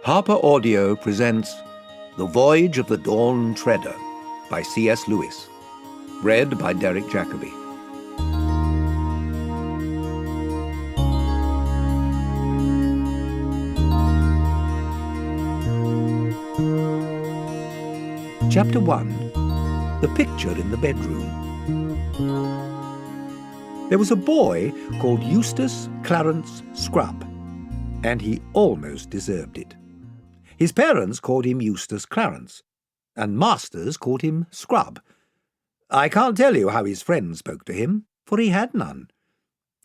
Harper Audio presents The Voyage of the Dawn Treader by C.S. Lewis, read by Derek Jacobi. Chapter 1. The Picture in the Bedroom. There was a boy called Eustace Clarence Scrubb, and he almost deserved it. His parents called him Eustace Clarence, and masters called him Scrubb. I can't tell you how his friends spoke to him, for he had none.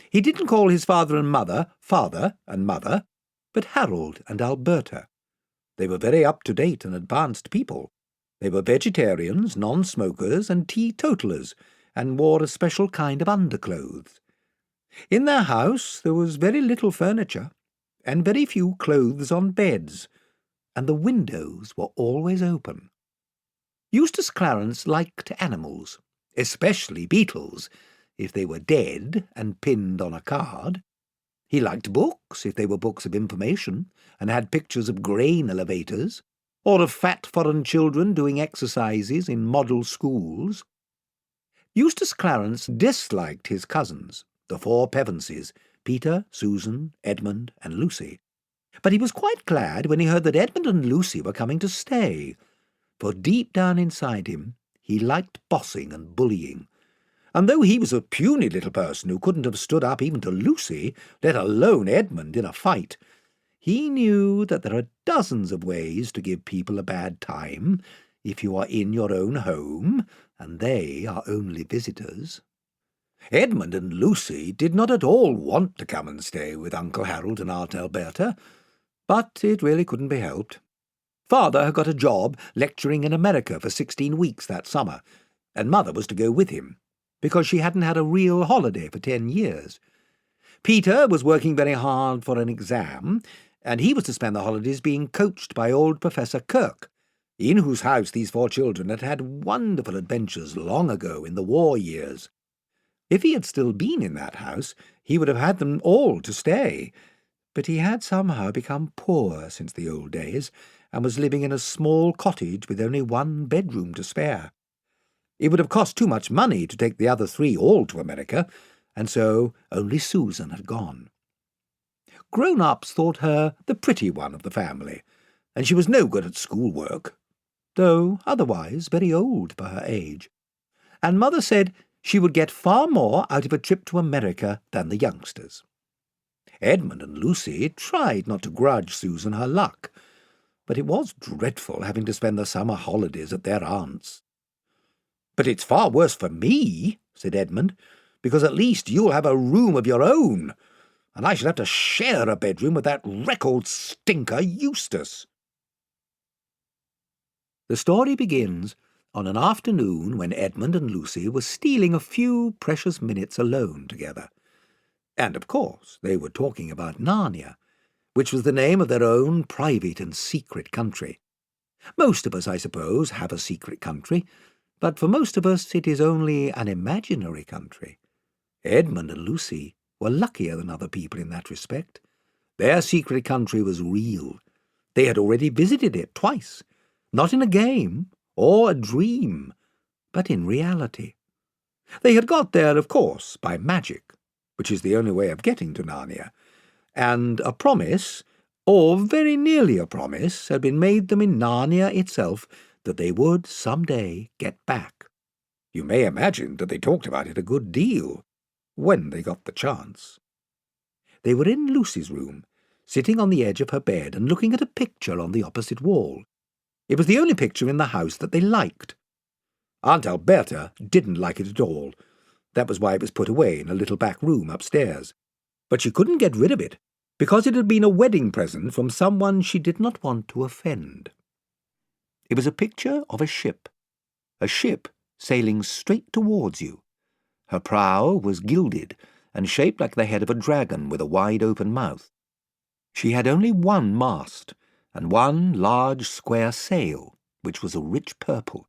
He didn't call his father and mother father and mother, but Harold and Alberta. They were very up-to-date and advanced people. They were vegetarians, non-smokers, and teetotalers, and wore a special kind of underclothes. In their house there was very little furniture, and very few clothes on beds, and the windows were always open. Eustace Clarence liked animals, especially beetles, if they were dead and pinned on a card. He liked books, if they were books of information, and had pictures of grain elevators, or of fat foreign children doing exercises in model schools. Eustace Clarence disliked his cousins, the four Pevenses, Peter, Susan, Edmund, and Lucy. But he was quite glad when he heard that Edmund and Lucy were coming to stay, for deep down inside him he liked bossing and bullying. And though he was a puny little person who couldn't have stood up even to Lucy, let alone Edmund, in a fight, he knew that there are dozens of ways to give people a bad time if you are in your own home and they are only visitors. Edmund and Lucy did not at all want to come and stay with Uncle Harold and Aunt Alberta, but it really couldn't be helped. Father had got a job lecturing in America for 16 weeks that summer, and Mother was to go with him, because she hadn't had a real holiday for 10 years. Peter was working very hard for an exam, and he was to spend the holidays being coached by old Professor Kirk, in whose house these four children had had wonderful adventures long ago in the war years. If he had still been in that house, he would have had them all to stay, but he had somehow become poor since the old days, and was living in a small cottage with only one bedroom to spare. It would have cost too much money to take the other three all to America, and so only Susan had gone. Grown-ups thought her the pretty one of the family, and she was no good at schoolwork, though otherwise very old for her age. And Mother said she would get far more out of a trip to America than the youngsters. Edmund and Lucy tried not to grudge Susan her luck, but it was dreadful having to spend the summer holidays at their aunt's. "But it's far worse for me," said Edmund, "because at least you'll have a room of your own, and I shall have to share a bedroom with that record stinker Eustace." The story begins on an afternoon when Edmund and Lucy were stealing a few precious minutes alone together. And, of course, they were talking about Narnia, which was the name of their own private and secret country. Most of us, I suppose, have a secret country, but for most of us it is only an imaginary country. Edmund and Lucy were luckier than other people in that respect. Their secret country was real. They had already visited it twice, not in a game or a dream, but in reality. They had got there, of course, by magic, which is the only way of getting to Narnia, and a promise, or very nearly a promise, had been made them in Narnia itself that they would some day get back. You may imagine that they talked about it a good deal, when they got the chance. They were in Lucy's room, sitting on the edge of her bed and looking at a picture on the opposite wall. It was the only picture in the house that they liked. Aunt Alberta didn't like it at all. That was why it was put away in a little back room upstairs. But she couldn't get rid of it, because it had been a wedding present from someone she did not want to offend. It was a picture of a ship sailing straight towards you. Her prow was gilded and shaped like the head of a dragon with a wide-open mouth. She had only one mast and one large square sail, which was a rich purple.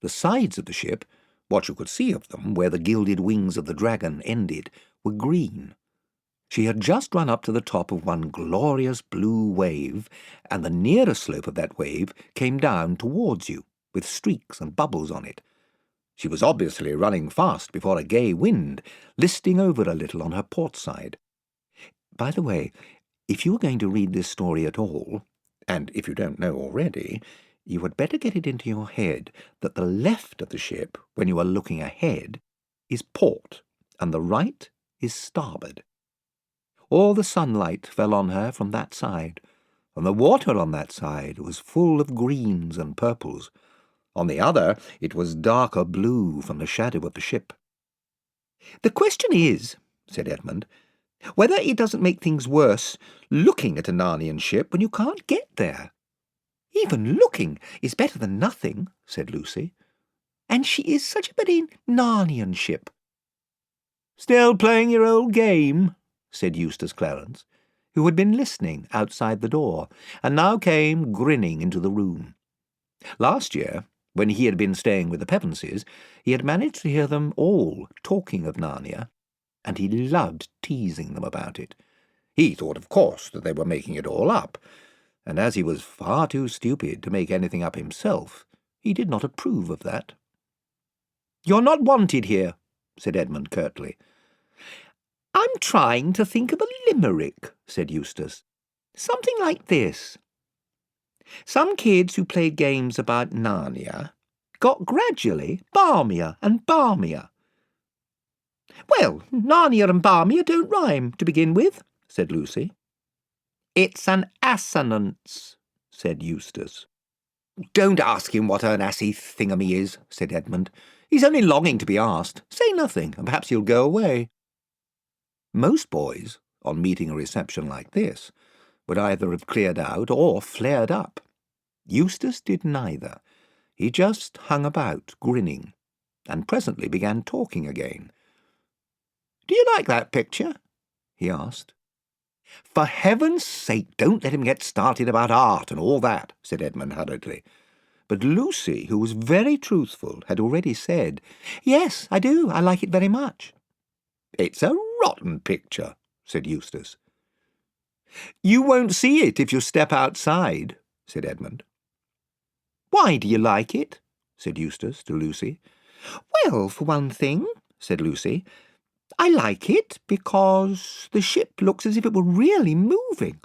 The sides of the ship, what you could see of them where the gilded wings of the dragon ended, were green. She had just run up to the top of one glorious blue wave, and the nearer slope of that wave came down towards you, with streaks and bubbles on it. She was obviously running fast before a gay wind, listing over a little on her port side. By the way, if you are going to read this story at all, and if you don't know already, you had better get it into your head that the left of the ship, when you are looking ahead, is port, and the right is starboard. All the sunlight fell on her from that side, and the water on that side was full of greens and purples. On the other, it was darker blue from the shadow of the ship. "The question is," said Edmund, "whether it doesn't make things worse looking at a Narnian ship when you can't get there." "Even looking is better than nothing," said Lucy. "And she is such a pretty Narnian ship." "Still playing your old game?" said Eustace Clarence, who had been listening outside the door, and now came grinning into the room. Last year, when he had been staying with the Pevenses, he had managed to hear them all talking of Narnia, and he loved teasing them about it. He thought, of course, that they were making it all up, and as he was far too stupid to make anything up himself, he did not approve of that. "You're not wanted here," said Edmund curtly. "I'm trying to think of a limerick," said Eustace. "Something like this. Some kids who played games about Narnia got gradually balmier and balmier." "Well, Narnia and balmier don't rhyme, to begin with," said Lucy. "It's an assonance," said Eustace. "Don't ask him what an assy thingamy is," said Edmund. "He's only longing to be asked. Say nothing, and perhaps he'll go away." Most boys, on meeting a reception like this, would either have cleared out or flared up. Eustace did neither. He just hung about, grinning, and presently began talking again. "Do you like that picture?" he asked. "For heaven's sake, don't let him get started about art and all that," said Edmund hurriedly. But Lucy, who was very truthful, had already said, "Yes, I do. I like it very much." "It's a rotten picture," said Eustace. "You won't see it if you step outside," said Edmund. "Why do you like it?" said Eustace to Lucy. "Well, for one thing," said Lucy, "I like it because the ship looks as if it were really moving,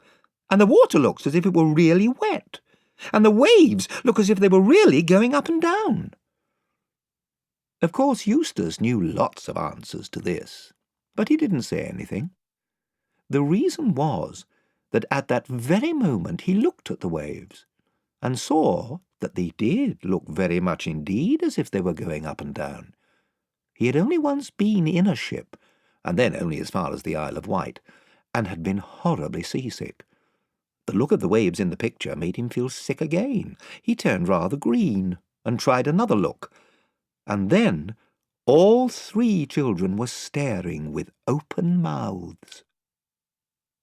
and the water looks as if it were really wet, and the waves look as if they were really going up and down." Of course, Eustace knew lots of answers to this, but he didn't say anything. The reason was that at that very moment he looked at the waves, and saw that they did look very much indeed as if they were going up and down. He had only once been in a ship, and then only as far as the Isle of Wight, and had been horribly seasick. The look of the waves in the picture made him feel sick again. He turned rather green, and tried another look, and then all three children were staring with open mouths.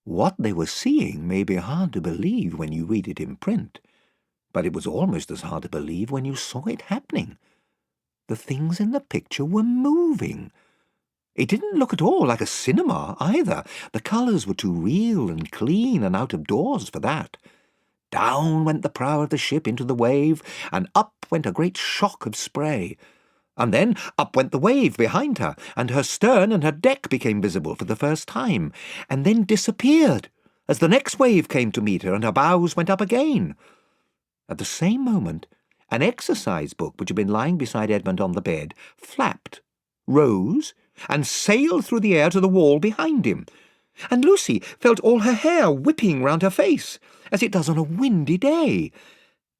What they were seeing may be hard to believe when you read it in print, but it was almost as hard to believe when you saw it happening. The things in the picture were moving. It didn't look at all like a cinema, either. The colours were too real and clean and out of doors for that. Down went the prow of the ship into the wave, and up went a great shock of spray. And then up went the wave behind her, and her stern and her deck became visible for the first time, and then disappeared as the next wave came to meet her, and her bows went up again. At the same moment, an exercise book which had been lying beside Edmund on the bed flapped, rose, and sailed through the air to the wall behind him, and Lucy felt all her hair whipping round her face, as it does on a windy day.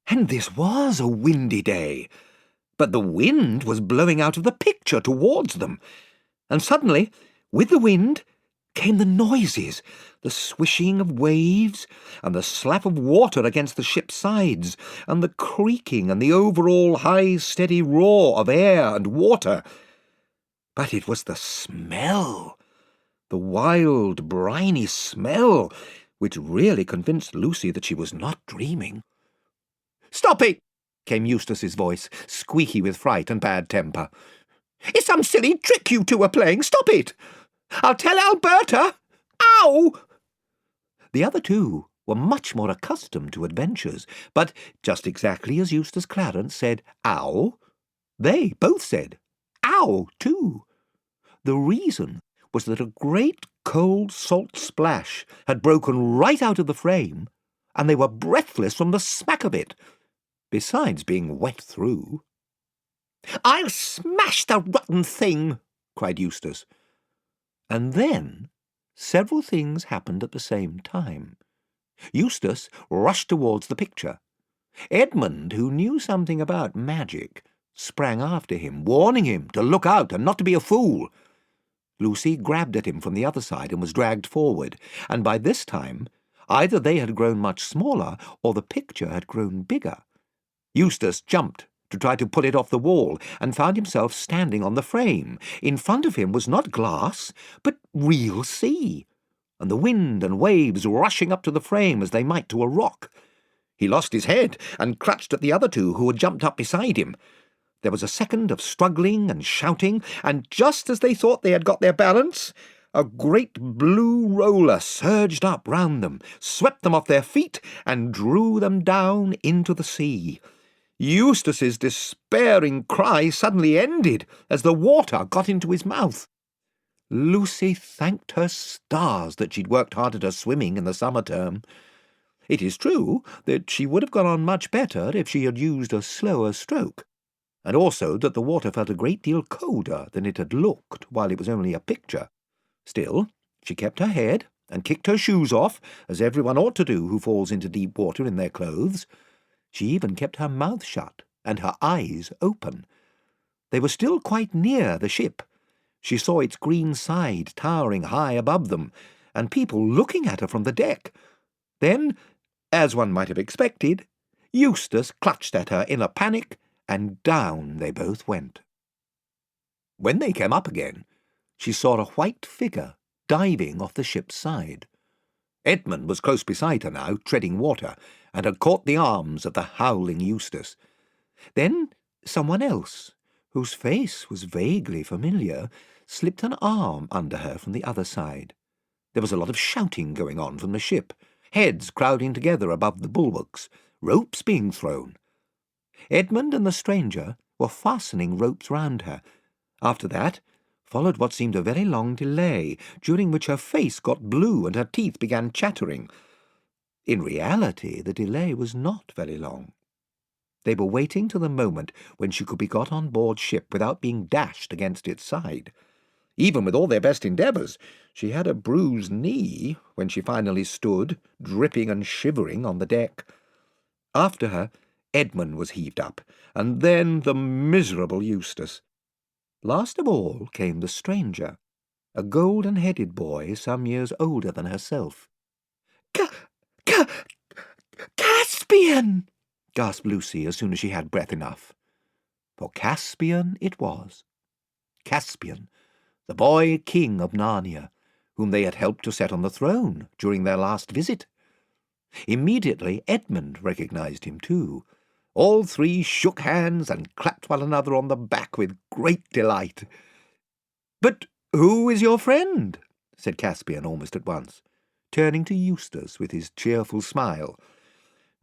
And this was a windy day, but the wind was blowing out of the picture towards them, and suddenly, with the wind, came the noises, the swishing of waves, and the slap of water against the ship's sides, and the creaking and the overall high, steady roar of air and water. But it was the smell, the wild, briny smell, which really convinced Lucy that she was not dreaming. "Stop it!" came Eustace's voice, squeaky with fright and bad temper. "It's some silly trick you two are playing. Stop it! I'll tell Alberta!" Ow! The other two were much more accustomed to adventures, but just exactly as Eustace Clarence said, "Ow," they both said, "Ow," too. The reason was that a great cold salt splash had broken right out of the frame, and they were breathless from the smack of it, besides being wet through. "I'll smash the rotten thing!" cried Eustace. And then several things happened at the same time. Eustace rushed towards the picture. Edmund, who knew something about magic, sprang after him, warning him to look out and not to be a fool. Lucy grabbed at him from the other side and was dragged forward, and by this time either they had grown much smaller or the picture had grown bigger. Eustace jumped to try to pull it off the wall and found himself standing on the frame. In front of him was not glass, but real sea, and the wind and waves rushing up to the frame as they might to a rock. He lost his head and clutched at the other two who had jumped up beside him. There was a second of struggling and shouting, and just as they thought they had got their balance, a great blue roller surged up round them, swept them off their feet, and drew them down into the sea. Eustace's despairing cry suddenly ended as the water got into his mouth. Lucy thanked her stars that she'd worked hard at her swimming in the summer term. It is true that she would have gone on much better if she had used a slower stroke, and also that the water felt a great deal colder than it had looked while it was only a picture. Still, she kept her head and kicked her shoes off, as everyone ought to do who falls into deep water in their clothes. She even kept her mouth shut and her eyes open. They were still quite near the ship. She saw its green side towering high above them, and people looking at her from the deck. Then, as one might have expected, Eustace clutched at her in a panic, and down they both went. When they came up again, she saw a white figure diving off the ship's side. Edmund was close beside her now, treading water, and had caught the arms of the howling Eustace. Then someone else, whose face was vaguely familiar, slipped an arm under her from the other side. There was a lot of shouting going on from the ship, heads crowding together above the bulwarks, ropes being thrown. Edmund and the stranger were fastening ropes round her. After that followed what seemed a very long delay, during which her face got blue and her teeth began chattering. In reality, the delay was not very long. They were waiting till the moment when she could be got on board ship without being dashed against its side. Even with all their best endeavours, she had a bruised knee when she finally stood, dripping and shivering, on the deck. After her, Edmund was heaved up, and then the miserable Eustace. Last of all came the stranger, a golden-headed boy some years older than herself. "Caspian!" gasped Lucy as soon as she had breath enough. For Caspian it was. Caspian, the boy king of Narnia, whom they had helped to set on the throne during their last visit. Immediately Edmund recognized him too. All three shook hands and clapped one another on the back with great delight. "But who is your friend?" said Caspian almost at once, turning to Eustace with his cheerful smile.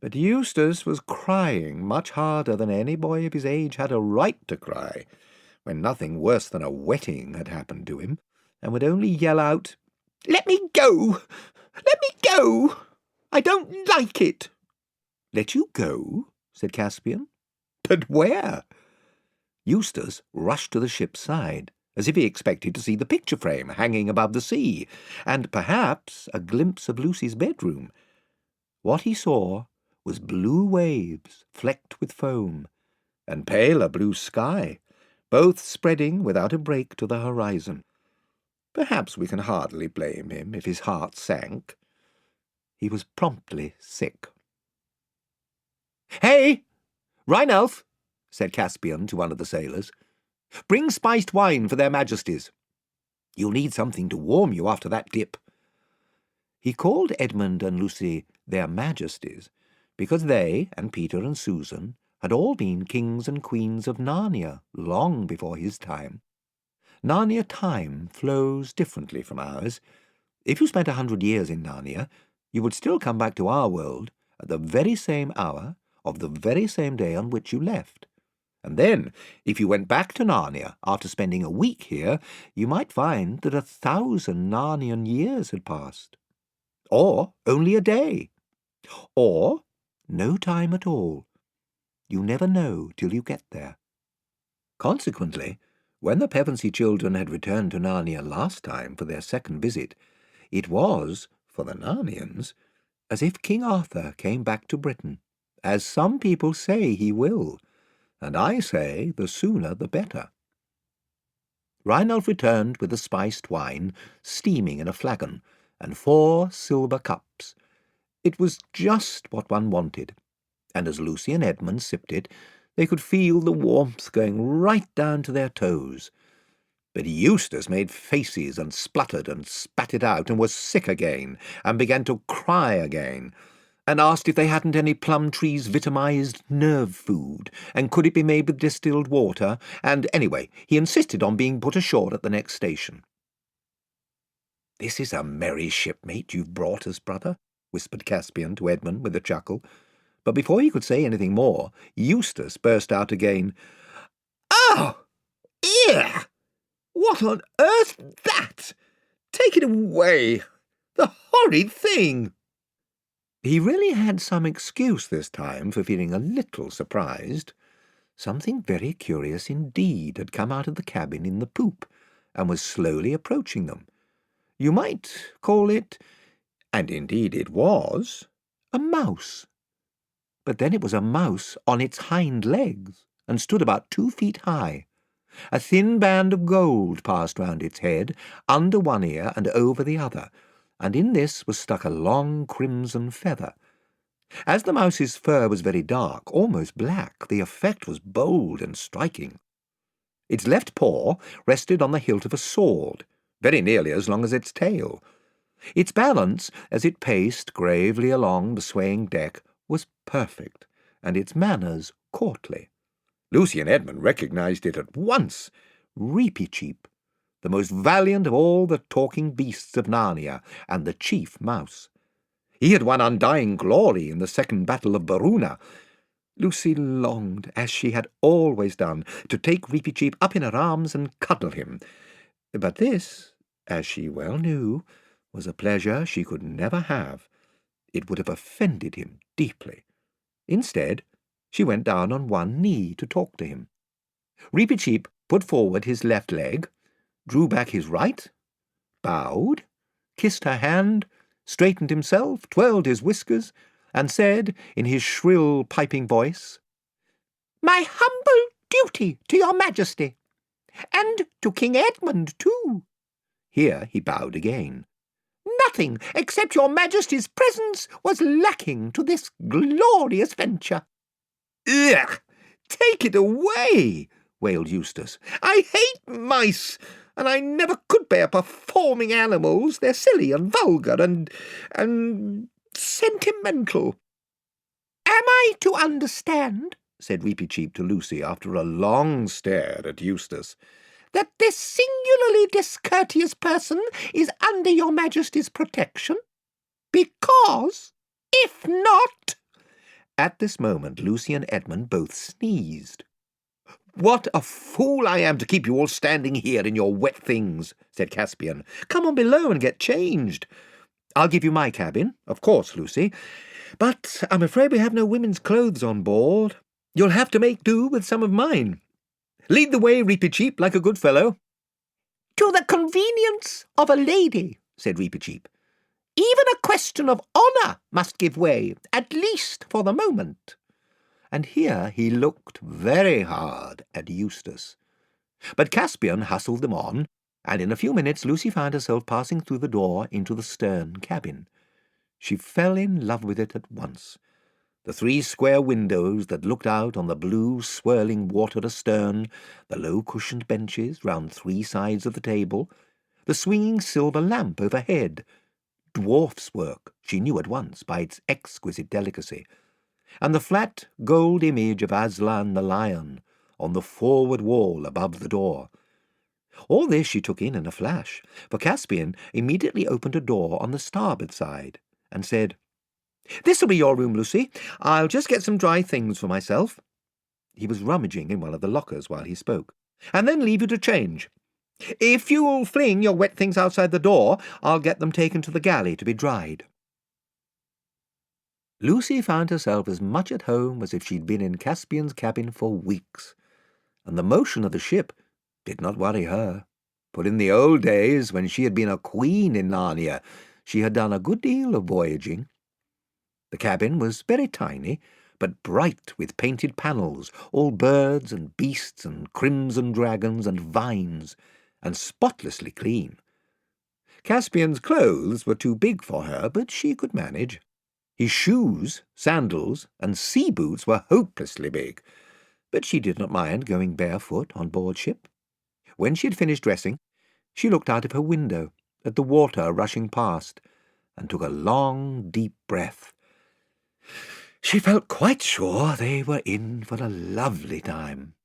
But Eustace was crying much harder than any boy of his age had a right to cry, when nothing worse than a wetting had happened to him, and would only yell out, "Let me go! Let me go! I don't like it!" "Let you go?" said Caspian. "But where?" Eustace rushed to the ship's side, as if he expected to see the picture frame hanging above the sea, and perhaps a glimpse of Lucy's bedroom. What he saw was blue waves flecked with foam, and paler blue sky, both spreading without a break to the horizon. Perhaps we can hardly blame him if his heart sank. He was promptly sick. "Hey, Reinalf," said Caspian to one of the sailors, "bring spiced wine for their majesties. You'll need something to warm you after that dip." He called Edmund and Lucy their majesties because they, and Peter and Susan, had all been kings and queens of Narnia long before his time. Narnia time flows differently from ours. If you spent 100 years in Narnia, you would still come back to our world at the very same hour of the very same day on which you left. And then, if you went back to Narnia after spending a week here, you might find that 1,000 Narnian years had passed. Or only a day. Or no time at all. You never know till you get there. Consequently, when the Pevensey children had returned to Narnia last time for their second visit, it was, for the Narnians, as if King Arthur came back to Britain, as some people say he will, and I say the sooner the better. Reinald returned with the spiced wine, steaming in a flagon, and 4 silver cups. It was just what one wanted, and as Lucy and Edmund sipped it, they could feel the warmth going right down to their toes. But Eustace made faces and spluttered and spat it out and was sick again and began to cry again and asked if they hadn't any Plumtree's vitamized nerve food and could it be made with distilled water, and anyway, he insisted on being put ashore at the next station. "This is a merry shipmate you've brought us, brother," whispered Caspian to Edmund with a chuckle. But before he could say anything more, Eustace burst out again. "Oh, ear! What on earth's that? Take it away! The horrid thing!" He really had some excuse this time for feeling a little surprised. Something very curious indeed had come out of the cabin in the poop, and was slowly approaching them. You might call it, and indeed it was, a mouse. But then it was a mouse on its hind legs, and stood about 2 feet high. A thin band of gold passed round its head, under one ear and over the other, and in this was stuck a long crimson feather. As the mouse's fur was very dark, almost black, the effect was bold and striking. Its left paw rested on the hilt of a sword, very nearly as long as its tail. Its balance, as it paced gravely along the swaying deck, was perfect, and its manners courtly. Lucy and Edmund recognized it at once. Reepicheep, the most valiant of all the talking beasts of Narnia, and the chief mouse. He had won undying glory in the second battle of Varuna. Lucy longed, as she had always done, to take Reepicheep up in her arms and cuddle him. But this, as she well knew, was a pleasure she could never have. It would have offended him deeply. Instead, she went down on one knee to talk to him. Reepicheep put forward his left leg, drew back his right, bowed, kissed her hand, straightened himself, twirled his whiskers, and said, in his shrill piping voice, "My humble duty to your Majesty, and to King Edmund too." Here he bowed again. "Nothing except your Majesty's presence was lacking to this glorious venture." "Ugh! Take it away!" wailed Eustace. "I hate mice, and I never could bear performing animals. They're silly and vulgar and sentimental." "Am I to understand," said Reepicheep to Lucy after a long stare at Eustace, "that this singularly discourteous person is under your Majesty's protection? Because, if not—" At this moment Lucy and Edmund both sneezed. "What a fool I am to keep you all standing here in your wet things," said Caspian. "Come on below and get changed. I'll give you my cabin, of course, Lucy, but I'm afraid we have no women's clothes on board. You'll have to make do with some of mine. Lead the way, Reepicheep, like a good fellow." "To the convenience of a lady," said Reepicheep. "Even a question of honour must give way, at least for the moment." And here he looked very hard at Eustace. But Caspian hustled them on, and in a few minutes Lucy found herself passing through the door into the stern cabin. She fell in love with it at once. The 3 square windows that looked out on the blue, swirling water astern, the low-cushioned benches round 3 sides of the table, the swinging silver lamp overhead, dwarf's work she knew at once by its exquisite delicacy, and the flat gold image of Aslan the lion on the forward wall above the door. All this she took in a flash, for Caspian immediately opened a door on the starboard side and said, "This'll be your room, Lucy. I'll just get some dry things for myself." He was rummaging in one of the lockers while he spoke. "And then leave you to change. If you'll fling your wet things outside the door, I'll get them taken to the galley to be dried." Lucy found herself as much at home as if she'd been in Caspian's cabin for weeks, and the motion of the ship did not worry her, for in the old days, when she had been a queen in Narnia, she had done a good deal of voyaging. The cabin was very tiny, but bright with painted panels, all birds and beasts and crimson dragons and vines, and spotlessly clean. Caspian's clothes were too big for her, but she could manage. His shoes, sandals, and sea boots were hopelessly big, but she did not mind going barefoot on board ship. When she had finished dressing, she looked out of her window at the water rushing past and took a long, deep breath. She felt quite sure they were in for a lovely time.